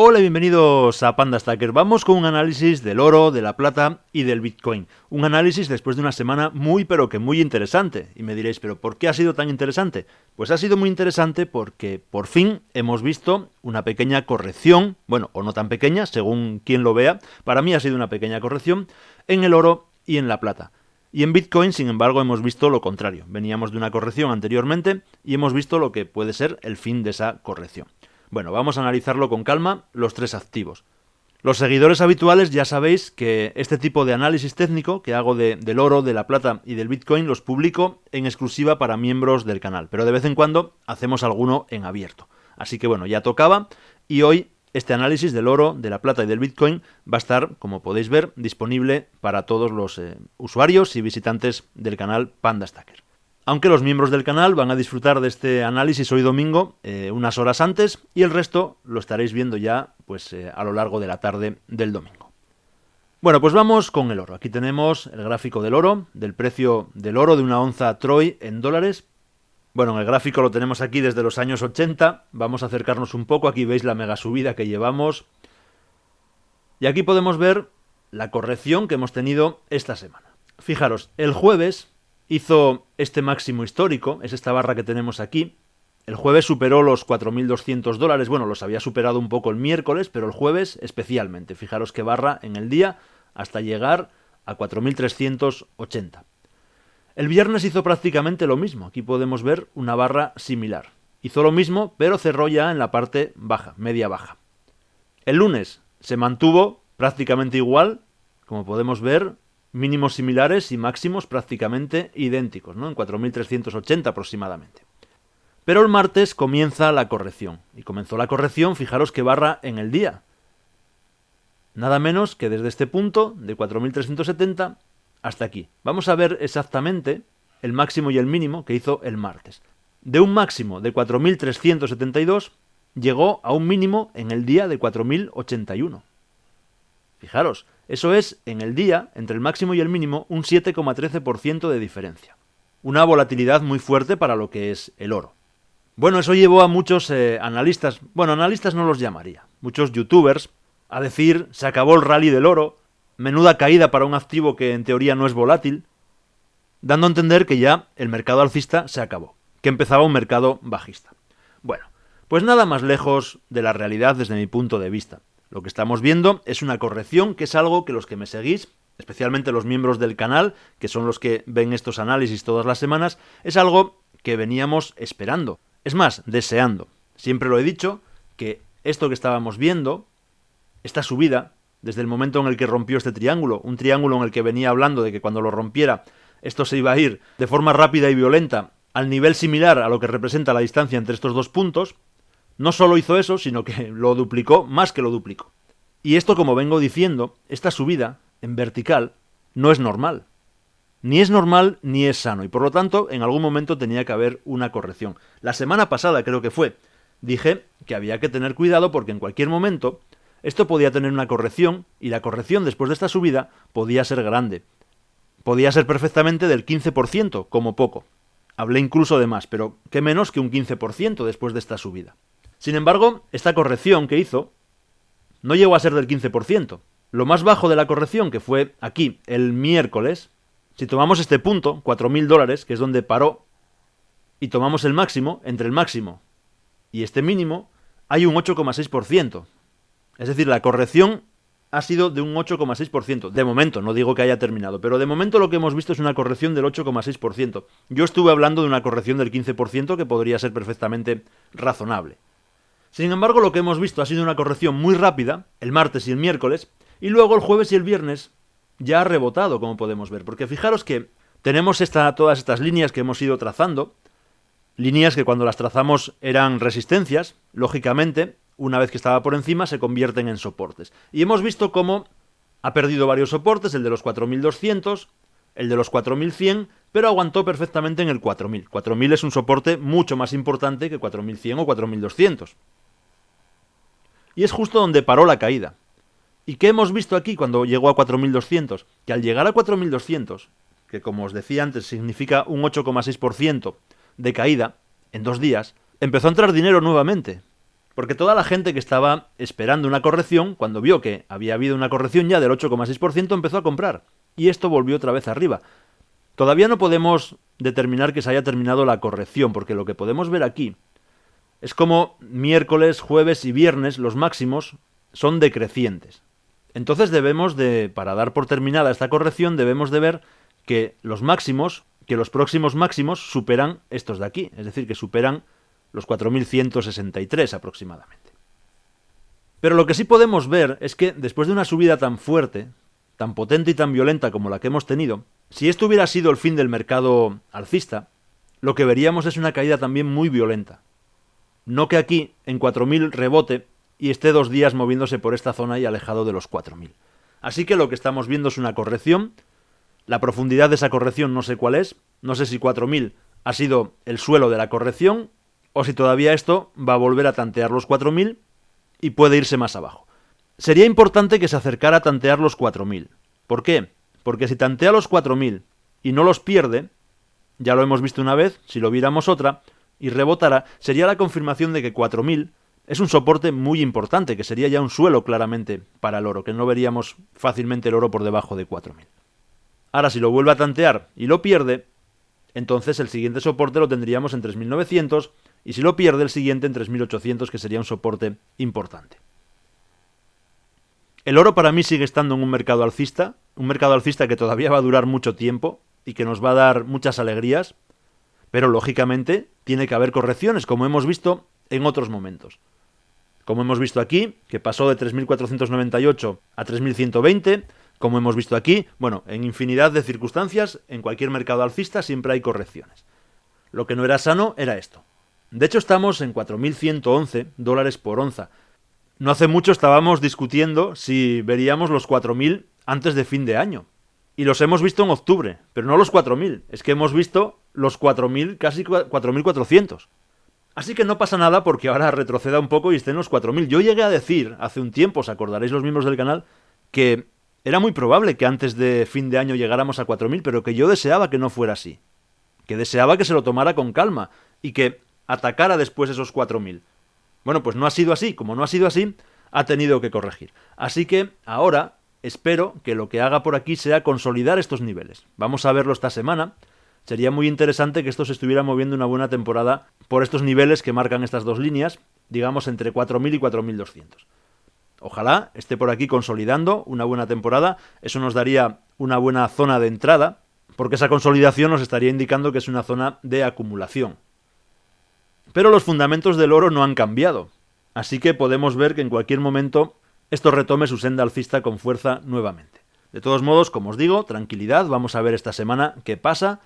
Hola y bienvenidos a Panda Stacker. Vamos con un análisis del oro, de la plata y del Bitcoin. Un análisis después de una semana muy pero que muy interesante. Y me diréis, ¿pero por qué ha sido tan interesante? Pues ha sido muy interesante porque por fin hemos visto una pequeña corrección, bueno, o no tan pequeña, según quien lo vea. Para mí ha sido una pequeña corrección en el oro y en la plata. Y en Bitcoin, sin embargo, hemos visto lo contrario. Veníamos de una corrección anteriormente y hemos visto lo que puede ser el fin de esa corrección. Bueno, vamos a analizarlo con calma, los tres activos. Los seguidores habituales ya sabéis que este tipo de análisis técnico que hago del oro, de la plata y del Bitcoin los publico en exclusiva para miembros del canal, pero de vez en cuando hacemos alguno en abierto. Así que bueno, ya tocaba y hoy este análisis del oro, de la plata y del Bitcoin va a estar, como podéis ver, disponible para todos los usuarios y visitantes del canal Panda Stacker. Aunque los miembros del canal van a disfrutar de este análisis hoy domingo unas horas antes y el resto lo estaréis viendo ya a lo largo de la tarde del domingo. Bueno, pues vamos con el oro. Aquí tenemos el gráfico del oro, del precio del oro de una onza Troy en dólares. Bueno, en el gráfico lo tenemos aquí desde los años 80. Vamos a acercarnos un poco. Aquí veis la mega subida que llevamos. Y aquí podemos ver la corrección que hemos tenido esta semana. Fijaros, el jueves hizo este máximo histórico, es esta barra que tenemos aquí. El jueves superó los $4.200, bueno, los había superado un poco el miércoles, pero el jueves especialmente. Fijaros qué barra en el día hasta llegar a 4.380. El viernes hizo prácticamente lo mismo, aquí podemos ver una barra similar. Hizo lo mismo, pero cerró ya en la parte baja, media baja. El lunes se mantuvo prácticamente igual, como podemos ver, mínimos similares y máximos prácticamente idénticos, ¿no? En 4.380 aproximadamente. Pero el martes comienza la corrección. Y comenzó la corrección, fijaros qué barra en el día. Nada menos que desde este punto, de 4.370 hasta aquí. Vamos a ver exactamente el máximo y el mínimo que hizo el martes. De un máximo de 4.372 llegó a un mínimo en el día de 4.081. Fijaros, eso es, en el día, entre el máximo y el mínimo, un 7,13% de diferencia. Una volatilidad muy fuerte para lo que es el oro. Bueno, eso llevó a muchos analistas, bueno, analistas no los llamaría, muchos youtubers, a decir, se acabó el rally del oro, menuda caída para un activo que en teoría no es volátil, dando a entender que ya el mercado alcista se acabó, que empezaba un mercado bajista. Bueno, pues nada más lejos de la realidad desde mi punto de vista. Lo que estamos viendo es una corrección, que es algo que los que me seguís, especialmente los miembros del canal, que son los que ven estos análisis todas las semanas, es algo que veníamos esperando. Es más, deseando. Siempre lo he dicho, que esto que estábamos viendo, esta subida, desde el momento en el que rompió este triángulo, un triángulo en el que venía hablando de que cuando lo rompiera, esto se iba a ir de forma rápida y violenta al nivel similar a lo que representa la distancia entre estos dos puntos. No solo hizo eso, sino que lo duplicó, más que lo duplicó. Y esto, como vengo diciendo, esta subida en vertical no es normal. Ni es normal ni es sano. Y por lo tanto, en algún momento tenía que haber una corrección. La semana pasada, creo que fue, dije que había que tener cuidado porque en cualquier momento esto podía tener una corrección y la corrección después de esta subida podía ser grande. Podía ser perfectamente del 15%, como poco. Hablé incluso de más, pero qué menos que un 15% después de esta subida. Sin embargo, esta corrección que hizo no llegó a ser del 15%. Lo más bajo de la corrección, que fue aquí el miércoles, si tomamos este punto, $4.000, que es donde paró, y tomamos el máximo, entre el máximo y este mínimo, hay un 8,6%. Es decir, la corrección ha sido de un 8,6%. De momento, no digo que haya terminado, pero de momento lo que hemos visto es una corrección del 8,6%. Yo estuve hablando de una corrección del 15% que podría ser perfectamente razonable. Sin embargo, lo que hemos visto ha sido una corrección muy rápida, el martes y el miércoles, y luego el jueves y el viernes ya ha rebotado, como podemos ver. Porque fijaros que tenemos todas estas líneas que hemos ido trazando, líneas que cuando las trazamos eran resistencias, lógicamente, una vez que estaba por encima se convierten en soportes. Y hemos visto cómo ha perdido varios soportes, el de los 4.200, el de los 4.100, pero aguantó perfectamente en el 4.000. 4.000 es un soporte mucho más importante que 4.100 o 4.200. Y es justo donde paró la caída. ¿Y qué hemos visto aquí cuando llegó a 4.200? Que al llegar a 4.200, que como os decía antes significa un 8,6% de caída en 2 días, empezó a entrar dinero nuevamente. Porque toda la gente que estaba esperando una corrección, cuando vio que había habido una corrección ya del 8,6%, empezó a comprar. Y esto volvió otra vez arriba. Todavía no podemos determinar que se haya terminado la corrección, porque lo que podemos ver aquí es como miércoles, jueves y viernes los máximos son decrecientes. Entonces para dar por terminada esta corrección, debemos de ver que los próximos máximos superan estos de aquí, es decir, que superan los 4.163 aproximadamente. Pero lo que sí podemos ver es que después de una subida tan fuerte, tan potente y tan violenta como la que hemos tenido, si esto hubiera sido el fin del mercado alcista, lo que veríamos es una caída también muy violenta. No que aquí, en 4.000 rebote y esté 2 días moviéndose por esta zona y alejado de los 4.000. Así que lo que estamos viendo es una corrección. La profundidad de esa corrección no sé cuál es. No sé si 4.000 ha sido el suelo de la corrección o si todavía esto va a volver a tantear los 4.000 y puede irse más abajo. Sería importante que se acercara a tantear los 4.000. ¿Por qué? Porque si tantea los 4.000 y no los pierde, ya lo hemos visto una vez, si lo viéramos otra, y rebotara, sería la confirmación de que 4.000 es un soporte muy importante, que sería ya un suelo claramente para el oro, que no veríamos fácilmente el oro por debajo de 4.000. Ahora, si lo vuelve a tantear y lo pierde, entonces el siguiente soporte lo tendríamos en 3.900 y si lo pierde el siguiente en 3.800, que sería un soporte importante. El oro para mí sigue estando en un mercado alcista que todavía va a durar mucho tiempo y que nos va a dar muchas alegrías, pero lógicamente tiene que haber correcciones, como hemos visto en otros momentos. Como hemos visto aquí, que pasó de 3.498 a 3.120, como hemos visto aquí, bueno, en infinidad de circunstancias, en cualquier mercado alcista siempre hay correcciones. Lo que no era sano era esto. De hecho, estamos en $4.111 por onza. No hace mucho estábamos discutiendo si veríamos los 4.000 antes de fin de año. Y los hemos visto en octubre, pero no los 4.000. Es que hemos visto los 4.000, casi 4.400. Así que no pasa nada porque ahora retroceda un poco y esté en los 4.000. Yo llegué a decir hace un tiempo, os acordaréis los miembros del canal, que era muy probable que antes de fin de año llegáramos a 4.000, pero que yo deseaba que no fuera así. Que deseaba que se lo tomara con calma y que atacara después esos 4.000. Bueno, pues no ha sido así. Como no ha sido así, ha tenido que corregir. Así que ahora espero que lo que haga por aquí sea consolidar estos niveles. Vamos a verlo esta semana. Sería muy interesante que esto se estuviera moviendo una buena temporada por estos niveles que marcan estas dos líneas, digamos entre 4.000 y 4.200. Ojalá esté por aquí consolidando una buena temporada. Eso nos daría una buena zona de entrada, porque esa consolidación nos estaría indicando que es una zona de acumulación. Pero los fundamentos del oro no han cambiado, así que podemos ver que en cualquier momento esto retome su senda alcista con fuerza nuevamente. De todos modos, como os digo, tranquilidad, vamos a ver esta semana qué pasa,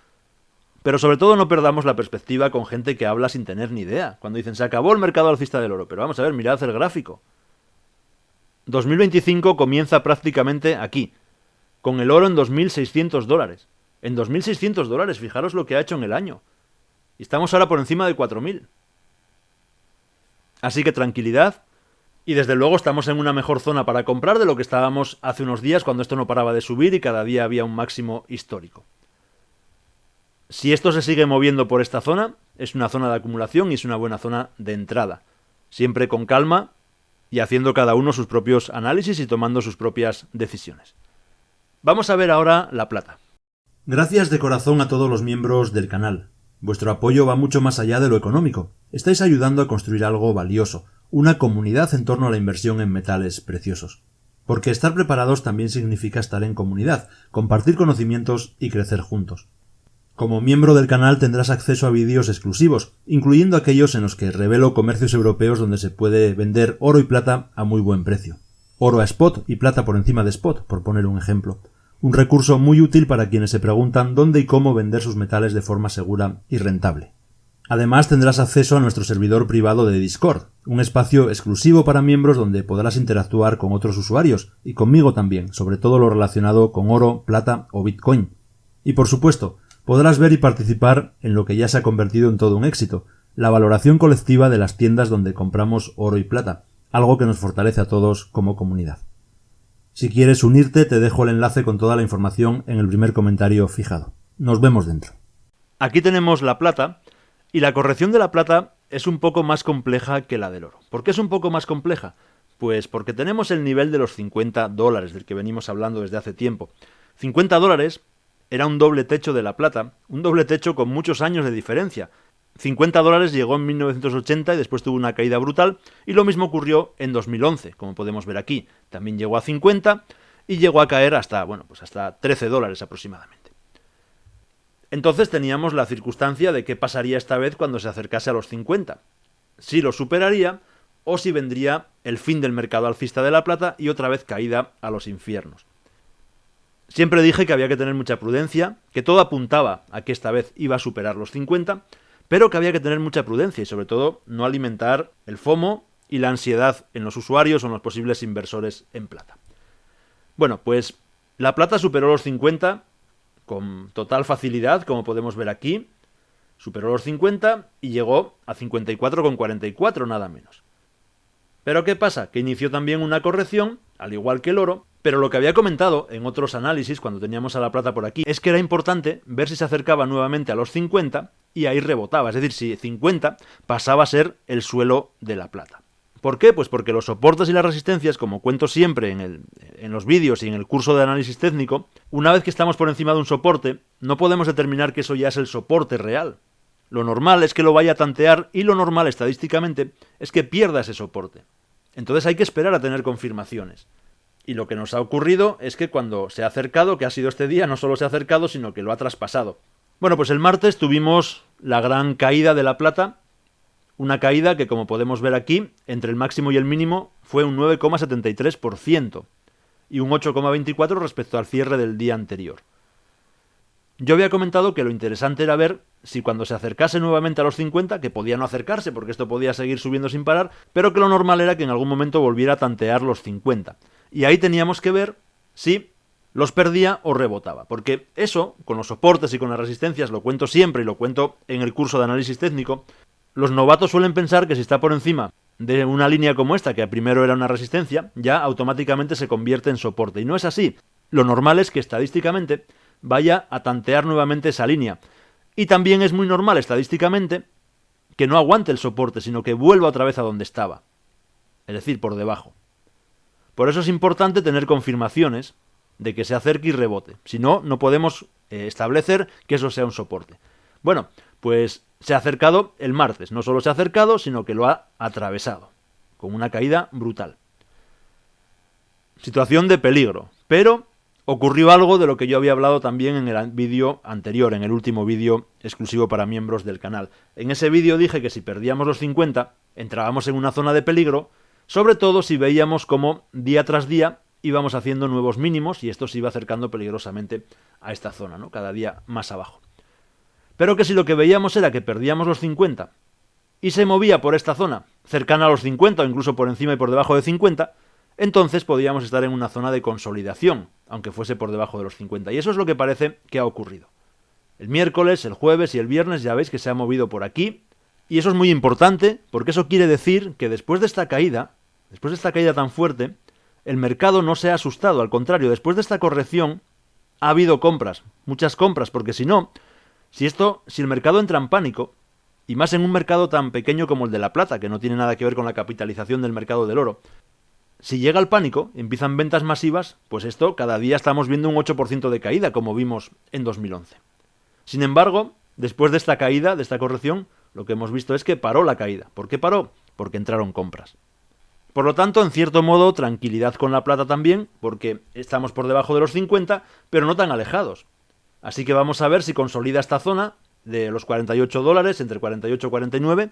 pero sobre todo no perdamos la perspectiva con gente que habla sin tener ni idea. Cuando dicen, se acabó el mercado alcista del oro, pero vamos a ver, mirad el gráfico. 2025 comienza prácticamente aquí, con el oro en $2.600. En $2.600, fijaros lo que ha hecho en el año. Y estamos ahora por encima de 4.000. Así que tranquilidad. Y desde luego estamos en una mejor zona para comprar de lo que estábamos hace unos días cuando esto no paraba de subir y cada día había un máximo histórico. Si esto se sigue moviendo por esta zona, es una zona de acumulación y es una buena zona de entrada. Siempre con calma y haciendo cada uno sus propios análisis y tomando sus propias decisiones. Vamos a ver ahora la plata. Gracias de corazón a todos los miembros del canal. Vuestro apoyo va mucho más allá de lo económico. Estáis ayudando a construir algo valioso, una comunidad en torno a la inversión en metales preciosos. Porque estar preparados también significa estar en comunidad, compartir conocimientos y crecer juntos. Como miembro del canal tendrás acceso a vídeos exclusivos, incluyendo aquellos en los que revelo comercios europeos donde se puede vender oro y plata a muy buen precio. Oro a spot y plata por encima de spot, por poner un ejemplo. Un recurso muy útil para quienes se preguntan dónde y cómo vender sus metales de forma segura y rentable. Además tendrás acceso a nuestro servidor privado de Discord, un espacio exclusivo para miembros donde podrás interactuar con otros usuarios y conmigo también, sobre todo lo relacionado con oro, plata o Bitcoin. Y por supuesto, podrás ver y participar en lo que ya se ha convertido en todo un éxito, la valoración colectiva de las tiendas donde compramos oro y plata, algo que nos fortalece a todos como comunidad. Si quieres unirte, te dejo el enlace con toda la información en el primer comentario fijado. Nos vemos dentro. Aquí tenemos la plata, y la corrección de la plata es un poco más compleja que la del oro. ¿Por qué es un poco más compleja? Pues porque tenemos el nivel de los $50 del que venimos hablando desde hace tiempo. $50 era un doble techo de la plata, un doble techo con muchos años de diferencia. $50 llegó en 1980 y después tuvo una caída brutal, y lo mismo ocurrió en 2011, como podemos ver aquí. También llegó a 50 y llegó a caer hasta, hasta $13 aproximadamente. Entonces teníamos la circunstancia de qué pasaría esta vez cuando se acercase a los 50. Si lo superaría o si vendría el fin del mercado alcista de la plata y otra vez caída a los infiernos. Siempre dije que había que tener mucha prudencia, que todo apuntaba a que esta vez iba a superar los 50, pero que había que tener mucha prudencia y sobre todo no alimentar el FOMO y la ansiedad en los usuarios o en los posibles inversores en plata. Bueno, pues la plata superó los 50 con total facilidad, como podemos ver aquí. Superó los 50 y llegó a 54,44 nada menos. Pero ¿qué pasa? Que inició también una corrección, al igual que el oro, pero lo que había comentado en otros análisis cuando teníamos a la plata por aquí es que era importante ver si se acercaba nuevamente a los 50 y ahí rebotaba, es decir, si 50 pasaba a ser el suelo de la plata. ¿Por qué? Pues porque los soportes y las resistencias, como cuento siempre en los vídeos y en el curso de análisis técnico, una vez que estamos por encima de un soporte, no podemos determinar que eso ya es el soporte real. Lo normal es que lo vaya a tantear y lo normal estadísticamente es que pierda ese soporte. Entonces hay que esperar a tener confirmaciones. Y lo que nos ha ocurrido es que cuando se ha acercado, que ha sido este día, no solo se ha acercado, sino que lo ha traspasado. Bueno, pues el martes tuvimos la gran caída de la plata, una caída que, como podemos ver aquí, entre el máximo y el mínimo fue un 9,73% y un 8,24% respecto al cierre del día anterior. Yo había comentado que lo interesante era ver si cuando se acercase nuevamente a los 50, que podía no acercarse porque esto podía seguir subiendo sin parar, pero que lo normal era que en algún momento volviera a tantear los 50. Y ahí teníamos que ver si los perdía o rebotaba, porque eso, con los soportes y con las resistencias, lo cuento siempre y lo cuento en el curso de análisis técnico, los novatos suelen pensar que si está por encima de una línea como esta, que primero era una resistencia, ya automáticamente se convierte en soporte. Y no es así. Lo normal es que estadísticamente vaya a tantear nuevamente esa línea. Y también es muy normal estadísticamente que no aguante el soporte, sino que vuelva otra vez a donde estaba. Es decir, por debajo. Por eso es importante tener confirmaciones de que se acerque y rebote. Si no, no podemos establecer que eso sea un soporte. Bueno, pues se ha acercado el martes. No solo se ha acercado, sino que lo ha atravesado. Con una caída brutal. Situación de peligro. Pero ocurrió algo de lo que yo había hablado también en el vídeo anterior, en el último vídeo exclusivo para miembros del canal. En ese vídeo dije que si perdíamos los 50, entrábamos en una zona de peligro, sobre todo si veíamos cómo día tras día íbamos haciendo nuevos mínimos y esto se iba acercando peligrosamente a esta zona, ¿no? Cada día más abajo. Pero que si lo que veíamos era que perdíamos los 50 y se movía por esta zona, cercana a los 50 o incluso por encima y por debajo de 50, entonces podíamos estar en una zona de consolidación, aunque fuese por debajo de los 50. Y eso es lo que parece que ha ocurrido. El miércoles, el jueves y el viernes ya veis que se ha movido por aquí. Y eso es muy importante porque eso quiere decir que después de esta caída tan fuerte, el mercado no se ha asustado. Al contrario, después de esta corrección ha habido compras, muchas compras, porque si no, si el mercado entra en pánico, y más en un mercado tan pequeño como el de la plata, que no tiene nada que ver con la capitalización del mercado del oro, si llega el pánico, empiezan ventas masivas, pues esto cada día estamos viendo un 8% de caída, como vimos en 2011. Sin embargo, después de esta caída, de esta corrección, lo que hemos visto es que paró la caída. ¿Por qué paró? Porque entraron compras. Por lo tanto, en cierto modo, tranquilidad con la plata también, porque estamos por debajo de los 50, pero no tan alejados. Así que vamos a ver si consolida esta zona de los $48, entre 48 y 49,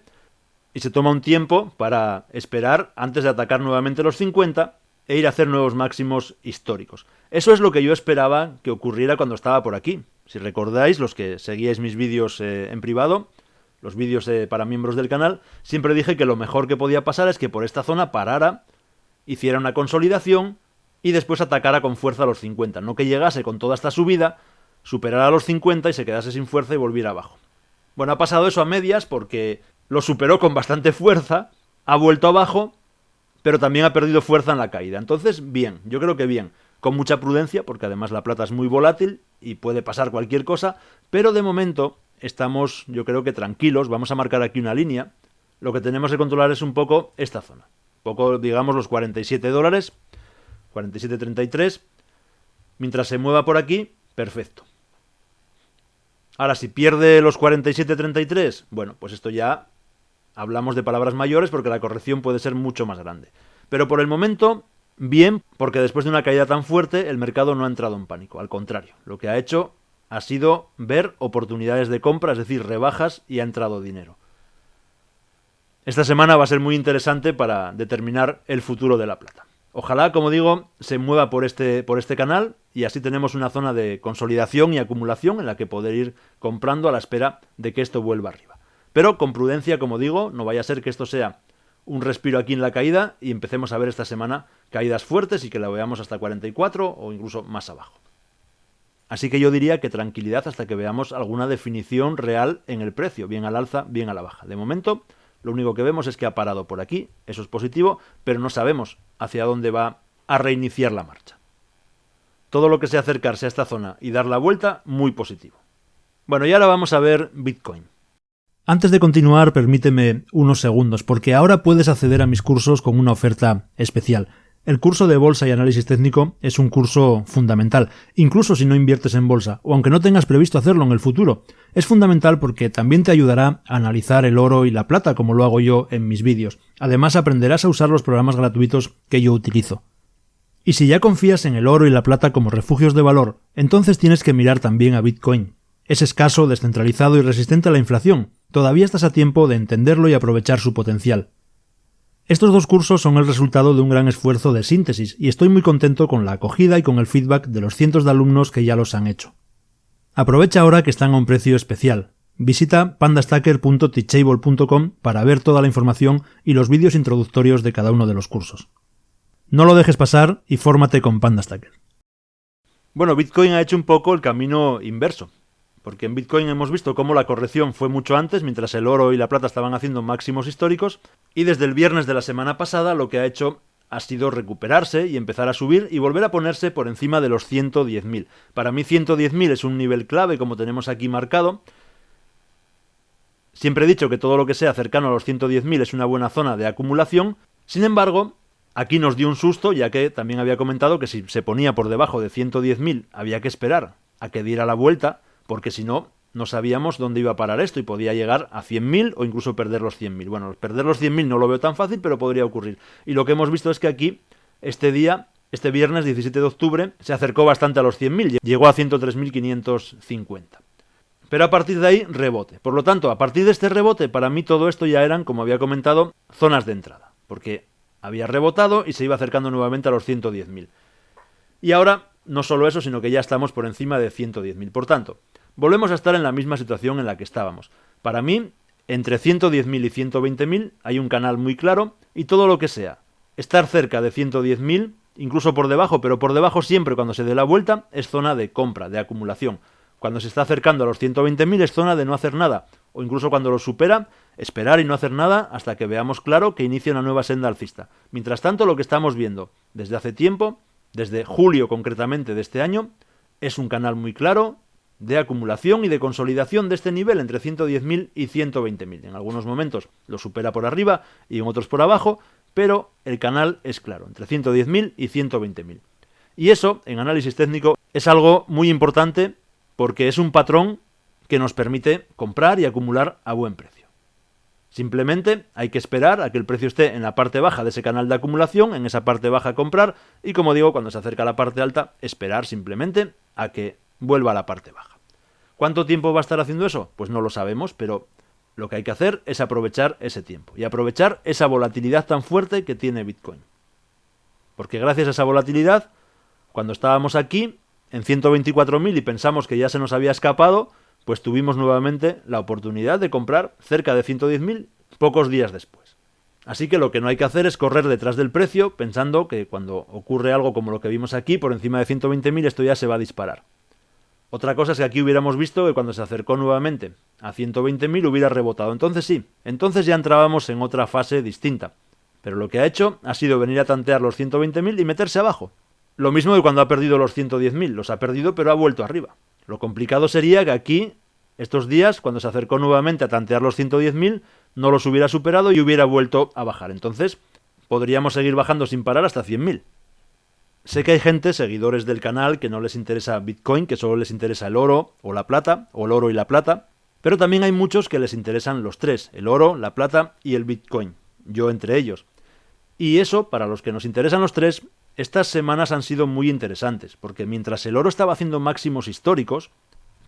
y se toma un tiempo para esperar antes de atacar nuevamente los 50 e ir a hacer nuevos máximos históricos. Eso es lo que yo esperaba que ocurriera cuando estaba por aquí. Si recordáis, los que seguíais mis vídeos en privado, los vídeos para miembros del canal, siempre dije que lo mejor que podía pasar es que por esta zona parara, hiciera una consolidación y después atacara con fuerza a los 50. No que llegase con toda esta subida, superara los 50 y se quedase sin fuerza y volviera abajo. Bueno, ha pasado eso a medias porque lo superó con bastante fuerza, ha vuelto abajo, pero también ha perdido fuerza en la caída. Entonces, bien, yo creo que bien, con mucha prudencia, porque además la plata es muy volátil y puede pasar cualquier cosa, pero de momento estamos, yo creo que tranquilos. Vamos a marcar aquí una línea, Lo que tenemos que controlar es un poco esta zona. Un poco, digamos, los $47, 47.33. Mientras se mueva por aquí, perfecto. Ahora, si pierde los 47.33, bueno, pues esto ya hablamos de palabras mayores porque la corrección puede ser mucho más grande. Pero por el momento, bien, porque después de una caída tan fuerte, el mercado no ha entrado en pánico. Al contrario, lo que ha hecho ha sido ver oportunidades de compra, es decir, rebajas, y ha entrado dinero. Esta semana va a ser muy interesante para determinar el futuro de la plata. Ojalá, como digo, se mueva por este canal y así tenemos una zona de consolidación y acumulación en la que poder ir comprando a la espera de que esto vuelva arriba. Pero con prudencia, como digo, no vaya a ser que esto sea un respiro aquí en la caída y empecemos a ver esta semana caídas fuertes y que la veamos hasta 44 o incluso más abajo. Así que yo diría que tranquilidad hasta que veamos alguna definición real en el precio, bien al alza, bien a la baja. De momento, lo único que vemos es que ha parado por aquí, eso es positivo, pero no sabemos hacia dónde va a reiniciar la marcha. Todo lo que sea acercarse a esta zona y dar la vuelta, muy positivo. Bueno, y ahora vamos a ver Bitcoin. Antes de continuar, permíteme unos segundos, porque ahora puedes acceder a mis cursos con una oferta especial. El curso de Bolsa y Análisis Técnico es un curso fundamental, incluso si no inviertes en bolsa, o aunque no tengas previsto hacerlo en el futuro. Es fundamental porque también te ayudará a analizar el oro y la plata, como lo hago yo en mis vídeos. Además, aprenderás a usar los programas gratuitos que yo utilizo. Y si ya confías en el oro y la plata como refugios de valor, entonces tienes que mirar también a Bitcoin. Es escaso, descentralizado y resistente a la inflación. Todavía estás a tiempo de entenderlo y aprovechar su potencial. Estos dos cursos son el resultado de un gran esfuerzo de síntesis y estoy muy contento con la acogida y con el feedback de los cientos de alumnos que ya los han hecho. Aprovecha ahora que están a un precio especial. Visita pandastacker.teachable.com para ver toda la información y los vídeos introductorios de cada uno de los cursos. No lo dejes pasar y fórmate con Pandastacker. Bueno, Bitcoin ha hecho un poco el camino inverso. Porque en Bitcoin hemos visto cómo la corrección fue mucho antes, mientras el oro y la plata estaban haciendo máximos históricos, y desde el viernes de la semana pasada lo que ha hecho ha sido recuperarse y empezar a subir y volver a ponerse por encima de los 110.000. Para mí 110.000 es un nivel clave, como tenemos aquí marcado. Siempre he dicho que todo lo que sea cercano a los 110.000 es una buena zona de acumulación. Sin embargo, aquí nos dio un susto, ya que también había comentado que si se ponía por debajo de 110.000 había que esperar a que diera la vuelta, porque si no, no sabíamos dónde iba a parar esto y podía llegar a 100.000 o incluso perder los 100.000. Bueno, perder los 100.000 no lo veo tan fácil, pero podría ocurrir. Y lo que hemos visto es que aquí, este viernes 17 de octubre, se acercó bastante a los 100.000, llegó a 103.550. Pero a partir de ahí, rebote. Por lo tanto, a partir de este rebote, para mí todo esto ya eran, como había comentado, zonas de entrada. Porque había rebotado y se iba acercando nuevamente a los 110.000. Y ahora, no solo eso, sino que ya estamos por encima de 110.000. Por tanto, volvemos a estar en la misma situación en la que estábamos. Para mí, entre 110.000 y 120.000 hay un canal muy claro y todo lo que sea estar cerca de 110.000, incluso por debajo, pero por debajo siempre cuando se dé la vuelta, es zona de compra, de acumulación. Cuando se está acercando a los 120.000 es zona de no hacer nada, o incluso cuando lo supera, esperar y no hacer nada hasta que veamos claro que inicia una nueva senda alcista. Mientras tanto, lo que estamos viendo desde hace tiempo, desde julio concretamente de este año, es un canal muy claro de acumulación y de consolidación de este nivel entre 110.000 y 120.000. En algunos momentos lo supera por arriba y en otros por abajo, pero el canal es claro, entre 110.000 y 120.000. Y eso, en análisis técnico, es algo muy importante porque es un patrón que nos permite comprar y acumular a buen precio. Simplemente hay que esperar a que el precio esté en la parte baja de ese canal de acumulación, en esa parte baja comprar, y como digo, cuando se acerca a la parte alta, esperar simplemente a que vuelva a la parte baja. ¿Cuánto tiempo va a estar haciendo eso? Pues no lo sabemos, pero lo que hay que hacer es aprovechar ese tiempo y aprovechar esa volatilidad tan fuerte que tiene Bitcoin. Porque gracias a esa volatilidad, cuando estábamos aquí, en 124.000 y pensamos que ya se nos había escapado, pues tuvimos nuevamente la oportunidad de comprar cerca de 110.000 pocos días después. Así que lo que no hay que hacer es correr detrás del precio pensando que cuando ocurre algo como lo que vimos aquí, por encima de 120.000, esto ya se va a disparar. Otra cosa es que aquí hubiéramos visto que cuando se acercó nuevamente a 120.000 hubiera rebotado. Entonces sí, entonces ya entrábamos en otra fase distinta. Pero lo que ha hecho ha sido venir a tantear los 120.000 y meterse abajo. Lo mismo que cuando ha perdido los 110.000, los ha perdido pero ha vuelto arriba. Lo complicado sería que aquí Estos días, cuando se acercó nuevamente a tantear los 110.000, no los hubiera superado y hubiera vuelto a bajar. Entonces, podríamos seguir bajando sin parar hasta 100.000. Sé que hay gente, seguidores del canal, que no les interesa Bitcoin, que solo les interesa el oro o la plata, o el oro y la plata, pero también hay muchos que les interesan los tres, el oro, la plata y el Bitcoin, yo entre ellos. Y eso, para los que nos interesan los tres, estas semanas han sido muy interesantes, porque mientras el oro estaba haciendo máximos históricos,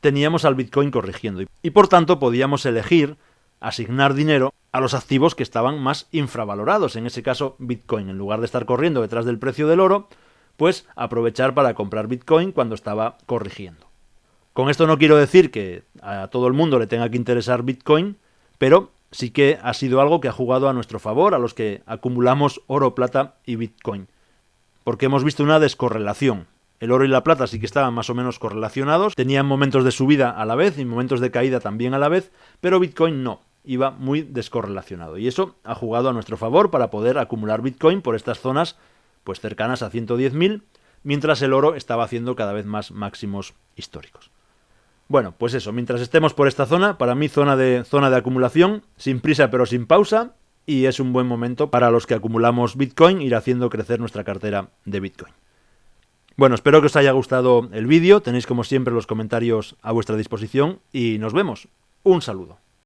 teníamos al Bitcoin corrigiendo, y por tanto podíamos elegir asignar dinero a los activos que estaban más infravalorados, en ese caso Bitcoin, en lugar de estar corriendo detrás del precio del oro, pues aprovechar para comprar Bitcoin cuando estaba corrigiendo. Con esto no quiero decir que a todo el mundo le tenga que interesar Bitcoin, pero sí que ha sido algo que ha jugado a nuestro favor a los que acumulamos oro, plata y Bitcoin, porque hemos visto una descorrelación. El oro y la plata sí que estaban más o menos correlacionados, tenían momentos de subida a la vez y momentos de caída también a la vez, pero Bitcoin no, iba muy descorrelacionado. Y eso ha jugado a nuestro favor para poder acumular Bitcoin por estas zonas pues cercanas a 110.000, mientras el oro estaba haciendo cada vez más máximos históricos. Bueno, pues eso, mientras estemos por esta zona, para mí zona de acumulación, sin prisa pero sin pausa, y es un buen momento para los que acumulamos Bitcoin ir haciendo crecer nuestra cartera de Bitcoin. Bueno, espero que os haya gustado el vídeo, tenéis como siempre los comentarios a vuestra disposición y nos vemos. Un saludo.